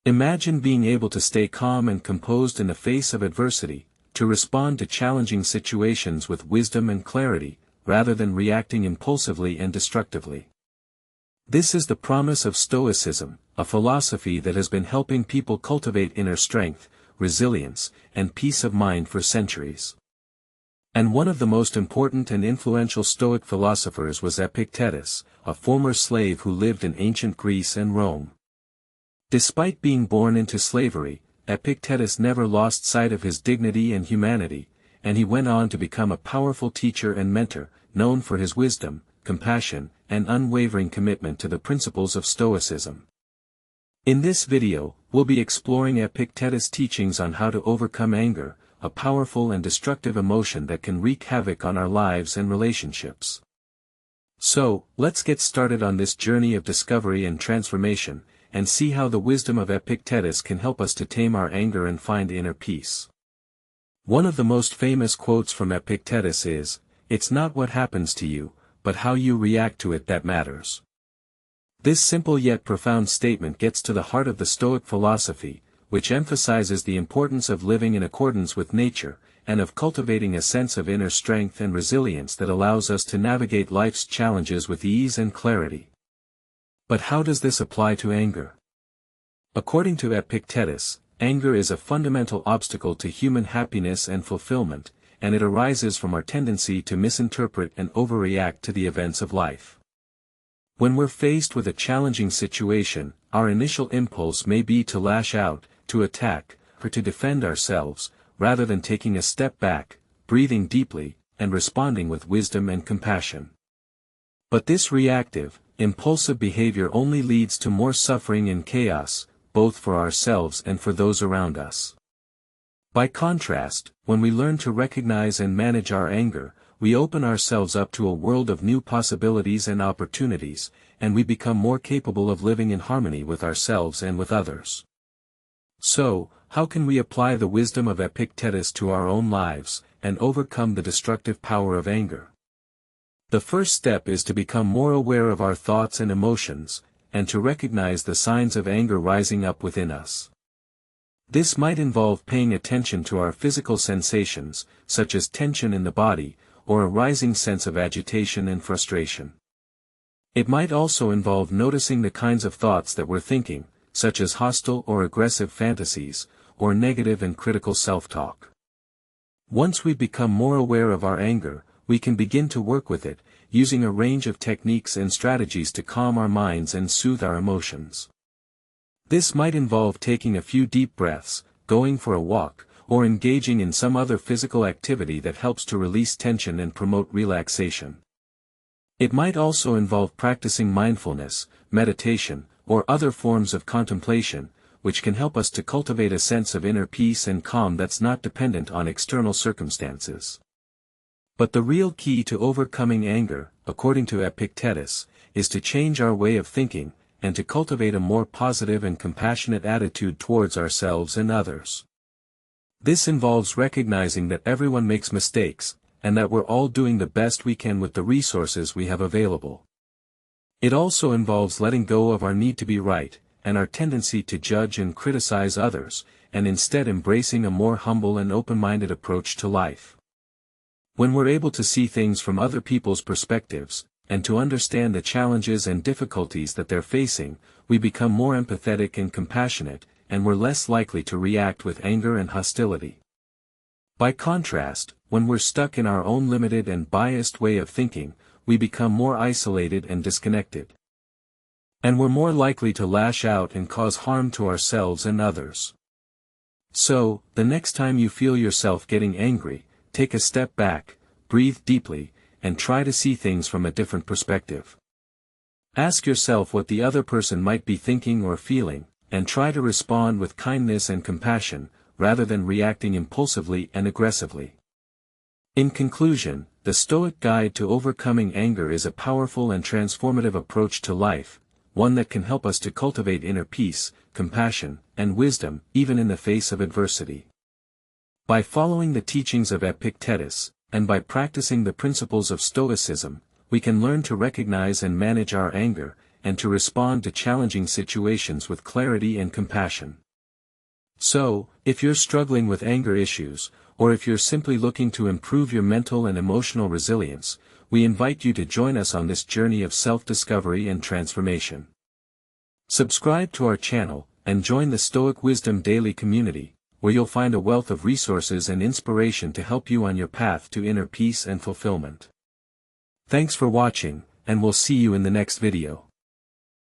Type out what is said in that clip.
Imagine being able to stay calm and composed in the face of adversity, to respond to challenging situations with wisdom and clarity, rather than reacting impulsively and destructively. This is the promise of Stoicism, a philosophy that has been helping people cultivate inner strength, resilience, and peace of mind for centuries. And one of the most important and influential Stoic philosophers was Epictetus, a former slave who lived in ancient Greece and Rome. Despite being born into slavery, Epictetus never lost sight of his dignity and humanity, and he went on to become a powerful teacher and mentor, known for his wisdom, compassion, and unwavering commitment to the principles of Stoicism. In this video, we'll be exploring Epictetus' teachings on how to overcome anger, a powerful and destructive emotion that can wreak havoc on our lives and relationships. So, let's get started on this journey of discovery and transformation, and see how the wisdom of Epictetus can help us to tame our anger and find inner peace. One of the most famous quotes from Epictetus is, "It's not what happens to you, but how you react to it that matters." This simple yet profound statement gets to the heart of the Stoic philosophy, which emphasizes the importance of living in accordance with nature, and of cultivating a sense of inner strength and resilience that allows us to navigate life's challenges with ease and clarity. But how does this apply to anger? According to Epictetus, anger is a fundamental obstacle to human happiness and fulfillment, and it arises from our tendency to misinterpret and overreact to the events of life. When we're faced with a challenging situation, our initial impulse may be to lash out, to attack, or to defend ourselves, rather than taking a step back, breathing deeply, and responding with wisdom and compassion. But this reactive, impulsive behavior only leads to more suffering and chaos, both for ourselves and for those around us. By contrast, when we learn to recognize and manage our anger, we open ourselves up to a world of new possibilities and opportunities, and we become more capable of living in harmony with ourselves and with others. So, how can we apply the wisdom of Epictetus to our own lives, and overcome the destructive power of anger? The first step is to become more aware of our thoughts and emotions, and to recognize the signs of anger rising up within us. This might involve paying attention to our physical sensations, such as tension in the body, or a rising sense of agitation and frustration. It might also involve noticing the kinds of thoughts that we're thinking, such as hostile or aggressive fantasies, or negative and critical self-talk. Once we become more aware of our anger, we can begin to work with it, using a range of techniques and strategies to calm our minds and soothe our emotions. This might involve taking a few deep breaths, going for a walk, or engaging in some other physical activity that helps to release tension and promote relaxation. It might also involve practicing mindfulness, meditation, or other forms of contemplation, which can help us to cultivate a sense of inner peace and calm that's not dependent on external circumstances. But the real key to overcoming anger, according to Epictetus, is to change our way of thinking, and to cultivate a more positive and compassionate attitude towards ourselves and others. This involves recognizing that everyone makes mistakes, and that we're all doing the best we can with the resources we have available. It also involves letting go of our need to be right, and our tendency to judge and criticize others, and instead embracing a more humble and open-minded approach to life. When we're able to see things from other people's perspectives, and to understand the challenges and difficulties that they're facing, we become more empathetic and compassionate, and we're less likely to react with anger and hostility. By contrast, when we're stuck in our own limited and biased way of thinking, we become more isolated and disconnected. And we're more likely to lash out and cause harm to ourselves and others. So, the next time you feel yourself getting angry, take a step back, breathe deeply, and try to see things from a different perspective. Ask yourself what the other person might be thinking or feeling, and try to respond with kindness and compassion, rather than reacting impulsively and aggressively. In conclusion, the Stoic Guide to Overcoming Anger is a powerful and transformative approach to life, one that can help us to cultivate inner peace, compassion, and wisdom, even in the face of adversity. By following the teachings of Epictetus, and by practicing the principles of Stoicism, we can learn to recognize and manage our anger, and to respond to challenging situations with clarity and compassion. So, if you're struggling with anger issues, or if you're simply looking to improve your mental and emotional resilience, we invite you to join us on this journey of self-discovery and transformation. Subscribe to our channel, and join the Stoic Wisdom Daily community, where you'll find a wealth of resources and inspiration to help you on your path to inner peace and fulfillment. Thanks for watching, and we'll see you in the next video.